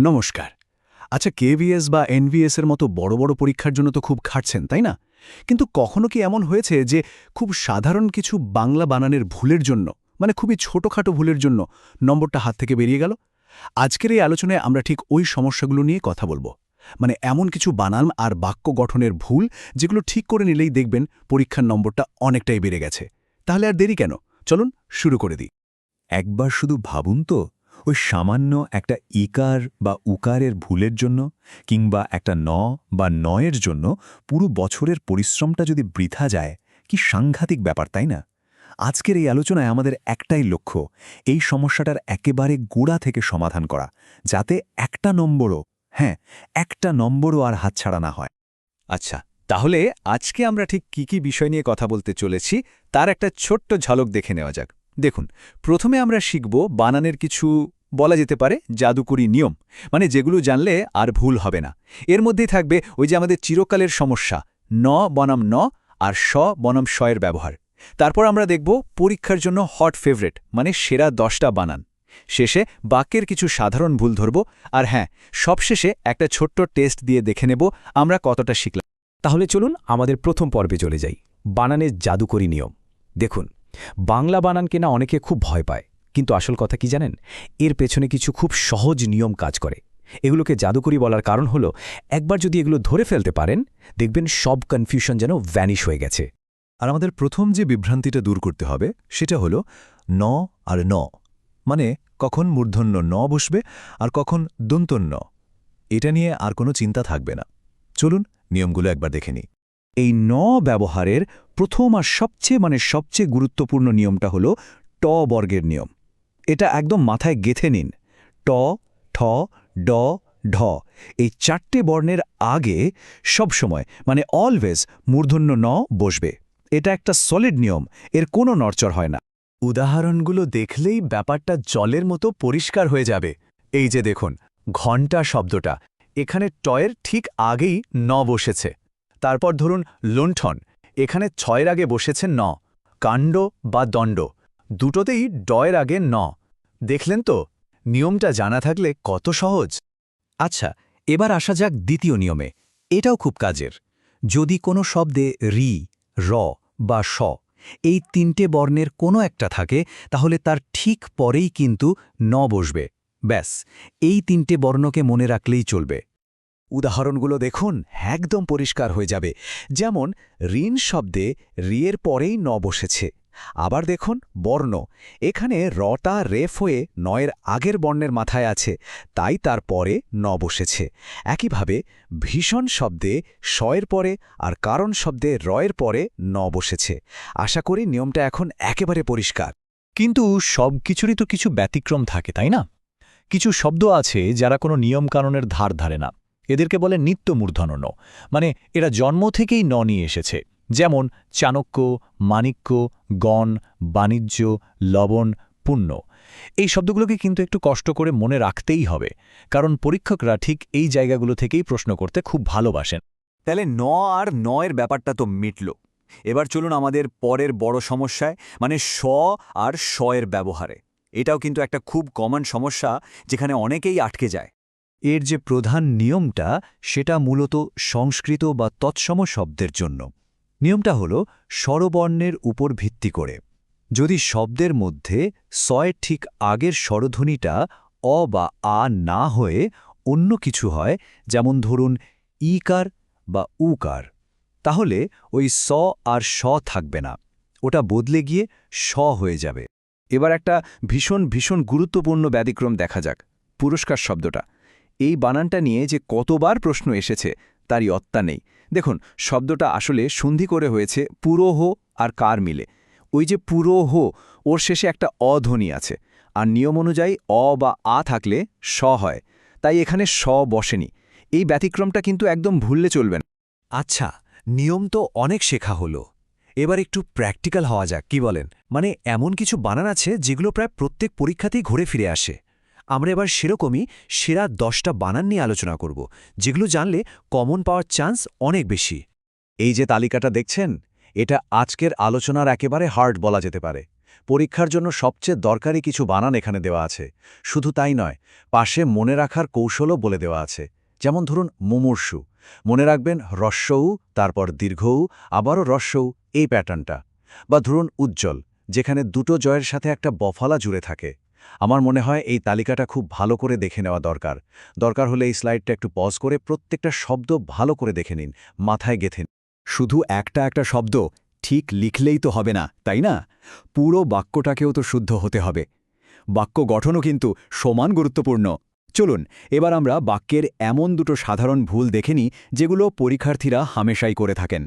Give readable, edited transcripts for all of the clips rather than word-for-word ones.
নমস্কার। আচ্ছা, কেভিএস বা এনভিএস এর মতো বড় বড় পরীক্ষার জন্য তো খুব খাটছেন, তাই না? কিন্তু কখনো কি এমন হয়েছে যে খুব সাধারণ কিছু বাংলা বানানের ভুলের জন্য, মানে খুবই ছোটখাটো ভুলের জন্য নম্বরটা হাত থেকে বেরিয়ে গেল? আজকের এই আলোচনায় আমরা ঠিক ওই সমস্যাগুলো নিয়ে কথা বলবো। মানে এমন কিছু বানান আর বাক্য গঠনের ভুল যেগুলো ঠিক করে নিলেই দেখবেন পরীক্ষার নম্বরটা অনেকটাই বেড়ে গেছে। তাহলে আর দেরি কেন? চলুন শুরু করে দিই। একবার শুধু ভাবুন তো, ওই সামান্য একটা ইকার বা উকারের ভুলের জন্য কিংবা একটা ন বা নয়ের জন্য পুরো বছরের পরিশ্রমটা যদি বৃথা যায়, কি সাংঘাতিক ব্যাপার, তাই না? আজকের এই আলোচনায় আমাদের একটাই লক্ষ্য, এই সমস্যাটার একেবারে গোড়া থেকে সমাধান করা, যাতে একটা নম্বরও আর হাতছাড়া না হয়। আচ্ছা, তাহলে আজকে আমরা ঠিক কি বিষয় নিয়ে কথা বলতে চলেছি তার একটা ছোট্ট ঝলক দেখে নেওয়া যাক। দেখুন, প্রথমে আমরা শিখব বানানের কিছু বলা যেতে পারে জাদুকরি নিয়ম, মানে যেগুলো জানলে আর ভুল হবে না। এর মধ্যেই থাকবে ওই যে আমাদের চিরকালের সমস্যা, ন বনাম ন আর স বনাম শ এর ব্যবহার। তারপর আমরা দেখব পরীক্ষার জন্য হট ফেভারেট, মানে সেরা 10টা বানান। শেষে বাক্যের কিছু সাধারণ ভুল ধরব, আর হ্যাঁ, সবশেষে একটা ছোট্ট টেস্ট দিয়ে দেখে নেব আমরা কতটা শিখলাম। তাহলে চলুন আমাদের প্রথম পর্বে চলে যাই, বানানের জাদুকরি নিয়ম। দেখুন, বাংলা বানানকে না অনেকে খুব ভয় পায়, কিন্তু আসল কথা কি জানেন? এর পেছনে কিছু খুব সহজ নিয়ম কাজ করে। এগুলোকে জাদুকরি বলার কারণ হলো, একবার যদি এগুলো ধরে ফেলতে পারেন, দেখবেন সব কনফিউশন যেন ভ্যানিশ হয়ে গেছে। আর আমাদের প্রথম যে বিভ্রান্তিটা দূর করতে হবে সেটা হলো ন আর ন, মানে কখন মূর্ধন্য ন বসবে আর কখন দন্তন্য। এটা নিয়ে আর কোনো চিন্তা থাকবে না। চলুন নিয়মগুলো একবার দেখে নিই। এই ন ব্যবহারের প্রথম আর সবচেয়ে গুরুত্বপূর্ণ নিয়মটা হলো ট বর্গের নিয়ম। এটা একদম মাথায় গেঁথে নিন। ট, ঠ, ড, ঢ, এই 4টে বর্ণের আগে সবসময়, মানে অলওয়েজ, মূর্ধন্য ন বসবে। এটা একটা সলিড নিয়ম, এর কোনো নড়চড় হয় না। উদাহরণগুলো দেখলেই ব্যাপারটা জলের মতো পরিষ্কার হয়ে যাবে। এই যে দেখুন, ঘণ্টা শব্দটা, এখানে টয়ের ঠিক আগেই ন বসেছে। তারপর ধরুন লুণ্ঠন, এখানে ছয়ের আগে বসেছে ন। কাণ্ড বা দণ্ড, দুটোতেই ডয়ের আগে ন। দেখলেন তো, নিয়মটা জানা থাকলে কত সহজ। আচ্ছা, এবার আসা যাক দ্বিতীয় নিয়মে। এটাও খুব কাজের। যদি কোনো শব্দে রি, র বা স এই 3টে বর্ণের কোনো একটা থাকে, তাহলে তার ঠিক পরেই কিন্তু ন বসবে। ব্যাস, এই 3টে বর্ণকে মনে রাখলেই চলবে। উদাহরণগুলো দেখুন, একদম পরিষ্কার হয়ে যাবে। যেমন ঋণ শব্দে রিয়ের পরেই ন বসেছে। আবার দেখুন বর্ণ, এখানে রটা রেফ হয়ে নয়ের আগের বর্ণের মাথায় আছে, তাই তার পরে ন বসেছে। একইভাবে ভীষণ শব্দে শয়ের পরে আর কারণ শব্দে রয়ের পরে ন বসেছে। আশা করি নিয়মটা এখন একেবারে পরিষ্কার। কিন্তু সব কিছুরই তো কিছু ব্যতিক্রম থাকে, তাই না? কিছু শব্দ আছে যারা কোনো নিয়মকানুনের ধার ধারে না। এদেরকে বলে নিত্য মূর্ধন্য ন, মানে এরা জন্ম থেকেই ন নিয়ে এসেছে। যেমন চাণক্য, মাণিক্য, গণ, বাণিজ্য, লবণ, পুণ্য। এই শব্দগুলোকে কিন্তু একটু কষ্ট করে মনে রাখতেই হবে, কারণ পরীক্ষকরা ঠিক এই জায়গাগুলো থেকেই প্রশ্ন করতে খুব ভালোবাসেন। তাহলে ন আর নয়ের ব্যাপারটা তো মিটল। এবার চলুন আমাদের পরের বড় সমস্যায়, মানে স আর শ এর ব্যবহারে। এটাও কিন্তু একটা খুব কমন সমস্যা, যেখানে অনেকেই আটকে যায়। এর যে প্রধান নিয়মটা, সেটা মূলত সংস্কৃত বা তৎসম শব্দের জন্য। নিয়মটা হল স্বরবর্ণের উপর ভিত্তি করে। যদি শব্দের মধ্যে সয়ের ঠিক আগের স্বরধ্বনিটা অ বা আ না হয়ে অন্য কিছু হয়, যেমন ধরুন ইকার বা উকার, তাহলে ওই স আর স থাকবে না, ওটা বদলে গিয়ে স হয়ে যাবে। এবার একটা ভীষণ গুরুত্বপূর্ণ ব্যতিক্রম দেখা যাক, পুরস্কার শব্দটা। এই বানানটা নিয়ে যে কতবার প্রশ্ন এসেছে তারই অত্তা নেই। দেখুন, শব্দটা আসলে সন্ধি করে হয়েছে পুরোহ আর কার মিলে। ওই যে পুরোহ, ওর শেষে একটা অধ্বনি আছে, আর নিয়ম অনুযায়ী অ বা আ থাকলে স হয়, তাই এখানে স বসেনি। এই ব্যতিক্রমটা কিন্তু একদম ভুললে চলবে না। আচ্ছা, নিয়ম তো অনেক শেখা হলো, এবার একটু প্র্যাকটিক্যাল হওয়া যাক, কি বলেন? মানে এমন কিছু বানান আছে যেগুলো প্রায় প্রত্যেক পরীক্ষাতেই ঘুরে ফিরে আসে। আমরা এবার সেরকমই সেরা 10টা বানান নিয়ে আলোচনা করব, যেগুলো জানলে কমন পাওয়ার চান্স অনেক বেশি। এই যে তালিকাটা দেখছেন, এটা আজকের আলোচনার একেবারে হার্ট বলা যেতে পারে। পরীক্ষার জন্য সবচেয়ে দরকারি কিছু বানান এখানে দেওয়া আছে। শুধু তাই নয়, পাশে মনে রাখার কৌশলও বলে দেওয়া আছে। যেমন ধরুন মুমূর্ষু, মনে রাখবেন হ্রস্ব উ, তারপর দীর্ঘ উ, আবারও হ্রস্ব উ, এই প্যাটার্নটা। বা ধরুন উজ্জ্বল, যেখানে দুটো জয়ের সাথে একটা বফালা জুড়ে থাকে। আমার মনে হয় এই তালিকাটা খুব ভালো করে দেখে নেওয়া দরকার হলে এই স্লাইডটা একটু পজ করে প্রত্যেকটা শব্দ ভালো করে দেখে নিন, মাথায় গেঁথে নিন। শুধু একটা শব্দ ঠিক লিখলেই তো হবে না, তাই না? পুরো বাক্যটাকেও তো শুদ্ধ হতে হবে। বাক্য গঠনও কিন্তু সমান গুরুত্বপূর্ণ। চলুন এবার আমরা বাক্যের এমন দুটো সাধারণ ভুল দেখে নিই যেগুলো পরীক্ষার্থীরা হামেশাই করে থাকেন।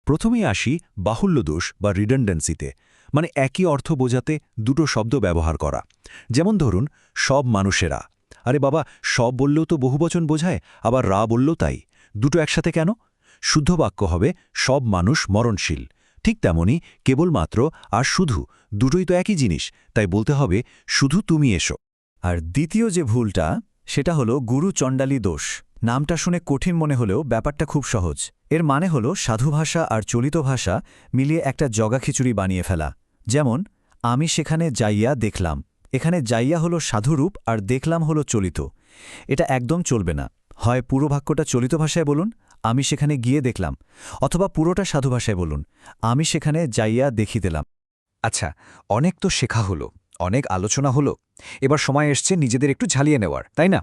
প্রথমেই আসি বাহুল্যদোষ বা রিডান্ডেন্সিতে, মানে একই অর্থ বোঝাতে দুটো শব্দ ব্যবহার করা। যেমন ধরুন সব মানুষেরা। আরে বাবা, সব বললেও তো বহুবচন বোঝায়, আবার রা বললেও তাই। দুটো একসাথে কেন? শুদ্ধ বাক্য হবে সব মানুষ মরণশীল। ঠিক তেমনি কেবলমাত্র আর শুধু দুটোই তো একই জিনিস, তাই বলতে হবে শুধু তুমি এসো। আর দ্বিতীয় যে ভুলটা, সেটা হলো গুরু চণ্ডালী দোষ। নামটা শুনে কঠিন মনে হলেও ব্যাপারটা খুব সহজ। এর মানে হলো সাধু ভাষা আর চলিত ভাষা মিলিয়ে একটা জগাখিচুড়ি বানিয়ে ফেলা। যেমন আমি সেখানে যাইয়া দেখলাম, এখানে যাইয়া হলো সাধুরূপ আর দেখলাম হলো চলিত। এটা একদম চলবে না। হয় পুরো বাক্যটা চলিত ভাষায় বলুন, আমি সেখানে গিয়ে দেখলাম, অথবা পুরোটা সাধু ভাষায় বলুন, আমি সেখানে যাইয়া দেখি দিলাম। আচ্ছা, অনেক তো শেখা হলো, অনেক আলোচনা হলো, এবার সময় এসছে নিজেদের একটু ঝালিয়ে নেওয়ার, তাই না?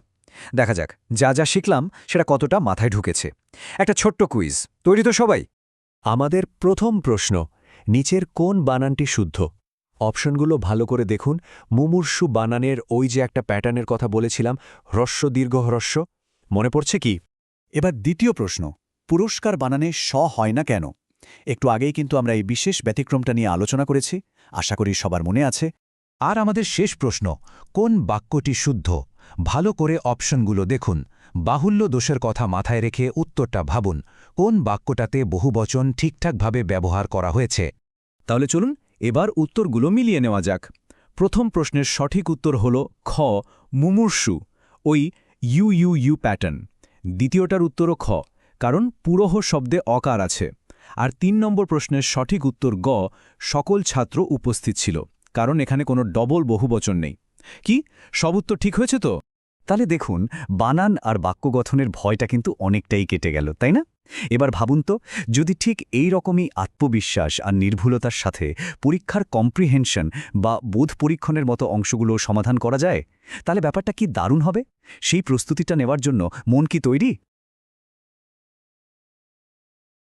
দেখা যাক যা শিখলাম সেটা কতটা মাথায় ঢুকেছে। একটা ছোট্ট কুইজ, তৈরি তো সবাই? আমাদের প্রথম প্রশ্ন, নিচের কোন বানানটি শুদ্ধ? অপশনগুলো ভালো করে দেখুন। মুমূর্ষু বানানের ওই যে একটা প্যাটার্নের কথা বলেছিলাম, হ্রস্ব দীর্ঘ হ্রস্ব, মনে পড়ছে কি? এবার দ্বিতীয় প্রশ্ন, পুরস্কার বানানে স হয় না কেন? একটু আগেই কিন্তু আমরা এই বিশেষ ব্যতিক্রমটা নিয়ে আলোচনা করেছি, আশা করি সবার মনে আছে। আর আমাদের শেষ প্রশ্ন, কোন বাক্যটি শুদ্ধ? ভালো করে অপশনগুলো দেখুন। বাহুল্য দোষের কথা মাথায় রেখে উত্তরটা ভাবুন, কোন বাক্যটাতে বহুবচন ঠিকঠাকভাবে ব্যবহার করা হয়েছে। তাহলে চলুন এবার উত্তরগুলো মিলিয়ে নেওয়া যাক। প্রথম প্রশ্নের সঠিক উত্তর হল খ, মুমূর্ষু, ওই ইউ প্যাটার্ন। দ্বিতীয়টার উত্তরও খ, কারণ পুরোহ শব্দে অকার আছে। আর ৩ নম্বর প্রশ্নের সঠিক উত্তর গ, সকল ছাত্র উপস্থিত ছিল, কারণ এখানে কোনো ডবল বহুবচন নেই। কি সব উত্তর ঠিক হয়েছে তো? তাহলে দেখুন, বানান আর বাক্য গঠনের ভয়টা কিন্তু অনেকটাই কেটে গেল, তাই না? এবার ভাবুন তো, যদি ঠিক এই রকমই আত্মবিশ্বাস আর নির্ভুলতার সাথে পরীক্ষার কম্প্রিহেনশন বা বোধ পরীক্ষণের মতো অংশগুলো সমাধান করা যায়, তাহলে ব্যাপারটা কি দারুণ হবে। সেই প্রস্তুতিটা নেওয়ার জন্য মন কি তৈরি?